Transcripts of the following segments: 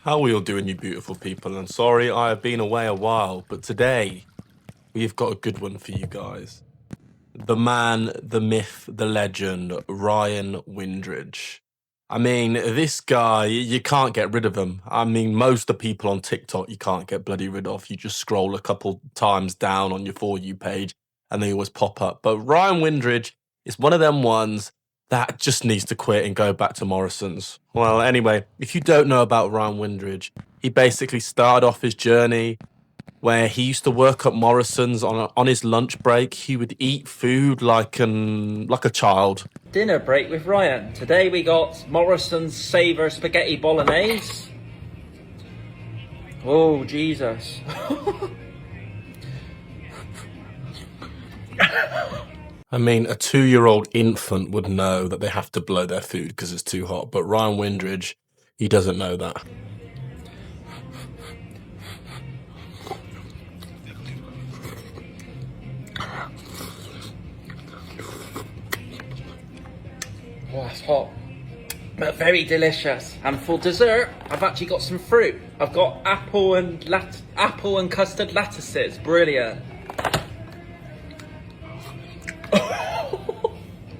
How are we all doing, you beautiful people? And sorry I have been away a while, but today we've got a good one for you guys. The man, the myth, the legend, Ryan Windridge. I mean, this guy, you can't get rid of him. I mean, most of the people on TikTok you can't get bloody rid of. You just scroll a couple times down on your For You page and they always pop up. But Ryan Windridge is one of them ones that just needs to quit and go back to Morrison's. Well, anyway, if you don't know about Ryan Windridge, he basically started off his journey where he used to work at Morrison's on his lunch break. He would eat food like a child. Dinner break with Ryan. Today we got Morrison's Savour Spaghetti Bolognese. Oh, Jesus. I mean, a 2-year-old infant would know that they have to blow their food because it's too hot, but Ryan Windridge, he doesn't know that. Oh, that's hot. But very delicious. And for dessert, I've actually got some fruit. I've got apple and custard lattices. Brilliant.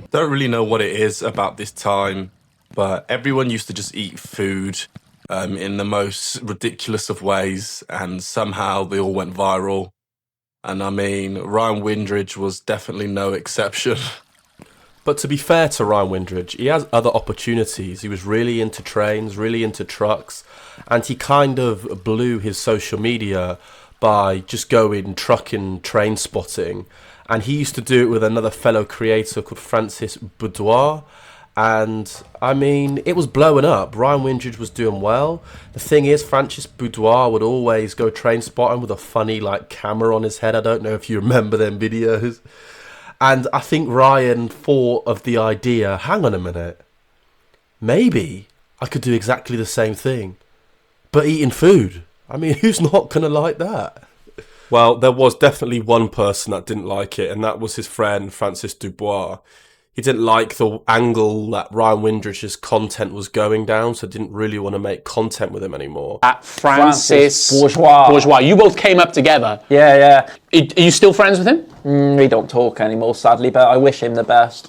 Don't really know what it is about this time, but everyone used to just eat food in the most ridiculous of ways, and somehow they all went viral. And I mean, Ryan Windridge was definitely no exception. But to be fair to Ryan Windridge, he has other opportunities. He was really into trains, really into trucks, and he kind of blew his social media by just going trucking, train spotting. And he used to do it with another fellow creator called Francis Boudoir. And I mean, it was blowing up. Ryan Windridge was doing well. The thing is, Francis Boudoir would always go train spotting with a funny like camera on his head. I don't know if you remember them videos. And I think Ryan thought of the idea, hang on a minute, maybe I could do exactly the same thing, but eating food. I mean, who's not going to like that? Well, there was definitely one person that didn't like it, and that was his friend, Francis Dubois. He didn't like the angle that Ryan Windridge's content was going down, so didn't really want to make content with him anymore. Francis Bourgeois. You both came up together. Yeah. Are you still friends with him? We don't talk anymore, sadly, but I wish him the best.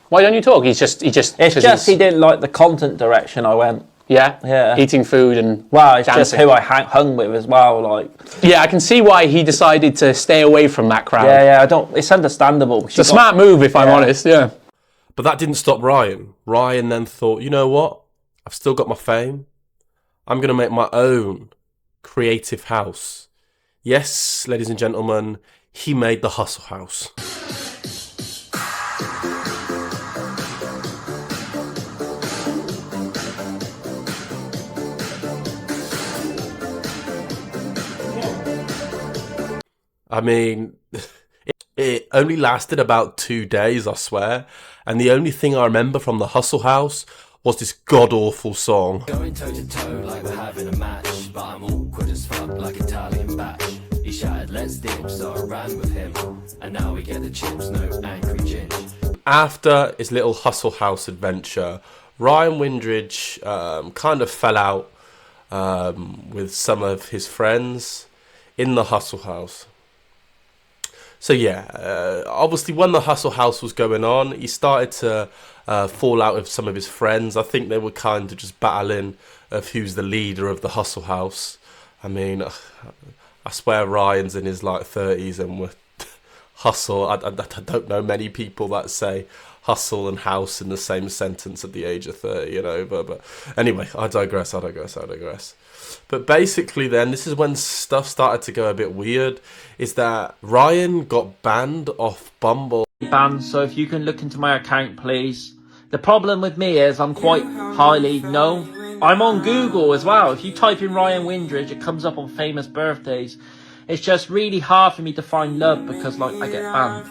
Why don't you talk? He just he didn't like the content direction I went. Yeah. Eating food and it's dancing. just who I hung with as well. Like, yeah, I can see why he decided to stay away from that crowd. Yeah. It's understandable. It's a smart move, if I'm honest. Yeah. But that didn't stop Ryan. Ryan then thought, you know what? I've still got my fame. I'm going to make my own creative house. Yes, ladies and gentlemen, he made the Hustle House. I mean, it only lasted about 2 days, I swear. And the only thing I remember from the Hustle House was this god-awful song. Going toe to toe like we're having a match, but I'm awkward as fuck like Italian batch. He shouted, let's dip, so I ran with him. And now we get the chips, no angry ginge. After his little Hustle House adventure, Ryan Windridge kind of fell out with some of his friends in the Hustle House. So yeah, obviously when the Hustle House was going on, he started to fall out with some of his friends. I think they were kind of just battling of who's the leader of the Hustle House. I mean, I swear Ryan's in his like 30s and we're hustle. I don't know many people that say hustle and house in the same sentence at the age of 30, you know. But anyway, I digress. But basically then, this is when stuff started to go a bit weird, is that Ryan got banned off Bumble. Banned, so if you can look into my account, please. The problem with me is I'm quite highly known. I'm on Google as well. If you type in Ryan Windridge, it comes up on famous birthdays. It's just really hard for me to find love because, like, I get banned.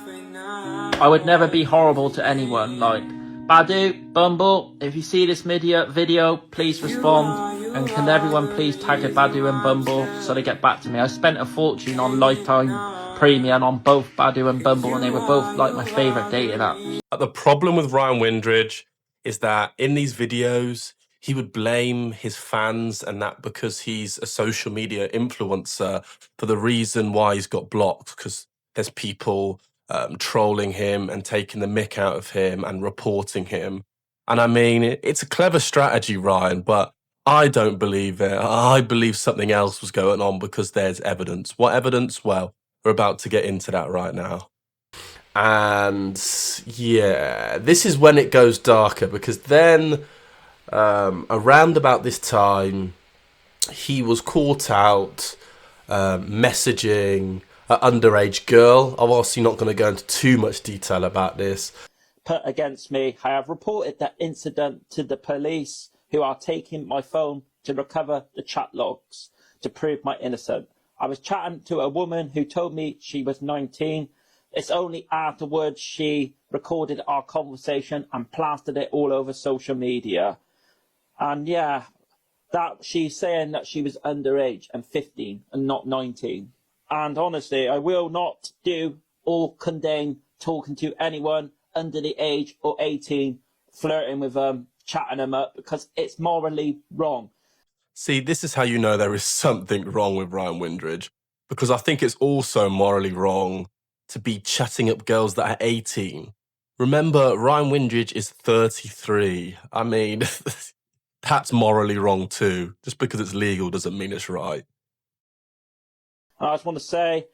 I would never be horrible to anyone. Like, Badu, Bumble, if you see this video, please respond. And can everyone please tag a Badu and Bumble so they get back to me? I spent a fortune on lifetime premium on both Badu and Bumble, and they were both like my favourite dating apps. The problem with Ryan Windridge is that in these videos, he would blame his fans and that because he's a social media influencer for the reason why he's got blocked, because there's people trolling him and taking the mick out of him and reporting him. And I mean, it's a clever strategy, Ryan, but I don't believe it. I believe something else was going on because there's evidence. What evidence? Well, we're about to get into that right now. And yeah, this is when it goes darker, because then around about this time, he was caught out messaging an underage girl. I'm obviously not going to go into too much detail about this. Put against me, I have reported that incident to the police, who are taking my phone to recover the chat logs to prove my innocence. I was chatting to a woman who told me she was 19. It's only afterwards she recorded our conversation and plastered it all over social media. And yeah, that she's saying that she was underage and 15 and not 19. And honestly, I will not do or condone talking to anyone under the age of 18, flirting with them, chatting them up, because it's morally wrong. See, this is how you know there is something wrong with Ryan Windridge, because I think it's also morally wrong to be chatting up girls that are 18. Remember, Ryan Windridge is 33. I mean, that's morally wrong too. Just because it's legal doesn't mean it's right. I just want to say,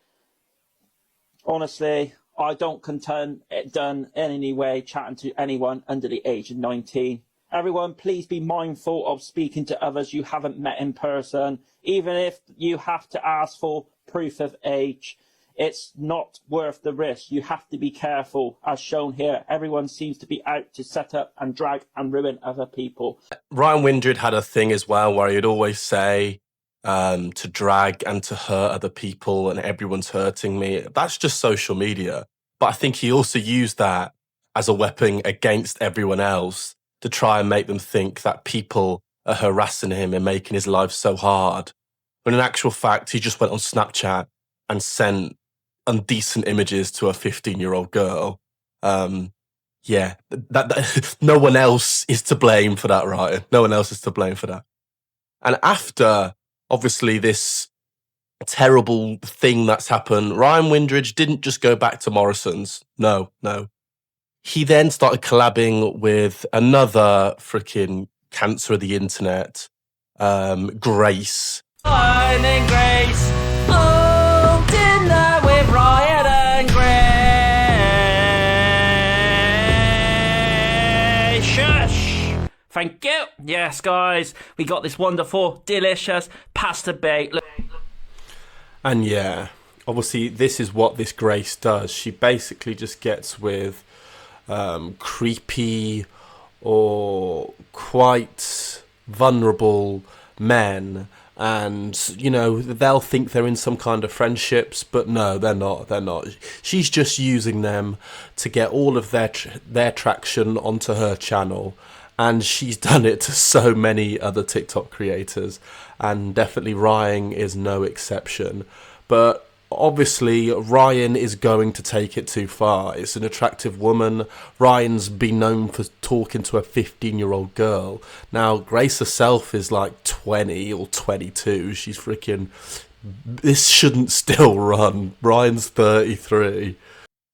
honestly, I don't condone it done in any way chatting to anyone under the age of 19. Everyone, please be mindful of speaking to others you haven't met in person. Even if you have to ask for proof of age, it's not worth the risk. You have to be careful. As shown here, everyone seems to be out to set up and drag and ruin other people. Ryan Windridge had a thing as well where he'd always say to drag and to hurt other people and everyone's hurting me. That's just social media. But I think he also used that as a weapon against everyone else to try and make them think that people are harassing him and making his life so hard. When in actual fact, he just went on Snapchat and sent indecent images to a 15-year-old girl. Yeah, that no one else is to blame for that, Ryan. No one else is to blame for that. And after, obviously, this terrible thing that's happened, Ryan Windridge didn't just go back to Morrison's. No. He then started collabing with another freaking cancer of the internet, Grace. Ryan and Grace. Oh, dinner with Ryan and Grace. Shush. Thank you. Yes, guys, we got this wonderful, delicious pasta bake. And yeah, obviously this is what this Grace does. She basically just gets with creepy or quite vulnerable men, and you know, they'll think they're in some kind of friendships, but no, they're not. She's just using them to get all of their traction onto her channel, and she's done it to so many other TikTok creators, and definitely Ryan is no exception. But obviously, Ryan is going to take it too far. It's an attractive woman. Ryan's been known for talking to a 15-year-old girl. Now, Grace herself is like 20 or 22. She's freaking... This shouldn't still run. Ryan's 33.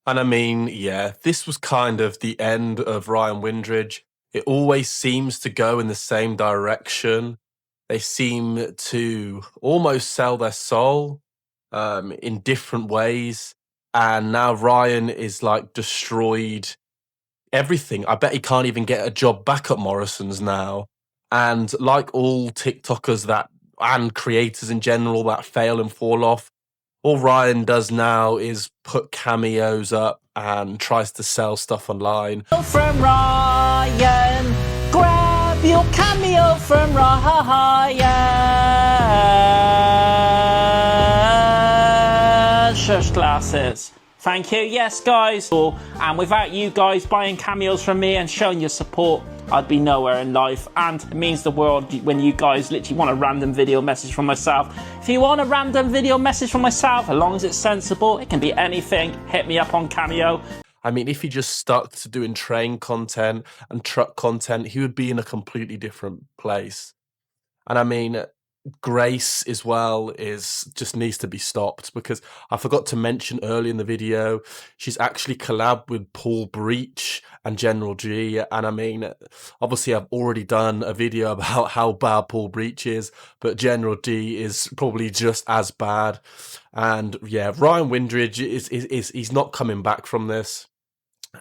And I mean, yeah, this was kind of the end of Ryan Windridge. It always seems to go in the same direction. They seem to almost sell their soul in different ways, and now Ryan is like destroyed everything. I bet he can't even get a job back at Morrison's now. And like all TikTokers and creators in general that fail and fall off, all Ryan does now is put cameos up and tries to sell stuff online. From Ryan, grab your cameo from Ryan. Shush glasses. Thank you. Yes, guys. And without you guys buying cameos from me and showing your support, I'd be nowhere in life. And it means the world when you guys literally want a random video message from myself. If you want a random video message from myself, as long as it's sensible, it can be anything, hit me up on Cameo. I mean, if he just stuck to doing train content and truck content, he would be in a completely different place. And I mean, Grace as well is just needs to be stopped, because I forgot to mention early in the video, she's actually collabed with Paul Breach and General G. And I mean, obviously I've already done a video about how bad Paul Breach is, but General D is probably just as bad. And yeah, Ryan Windridge is he's not coming back from this.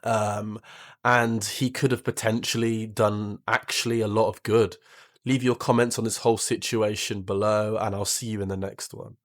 And he could have potentially done actually a lot of good. Leave your comments on this whole situation below, and I'll see you in the next one.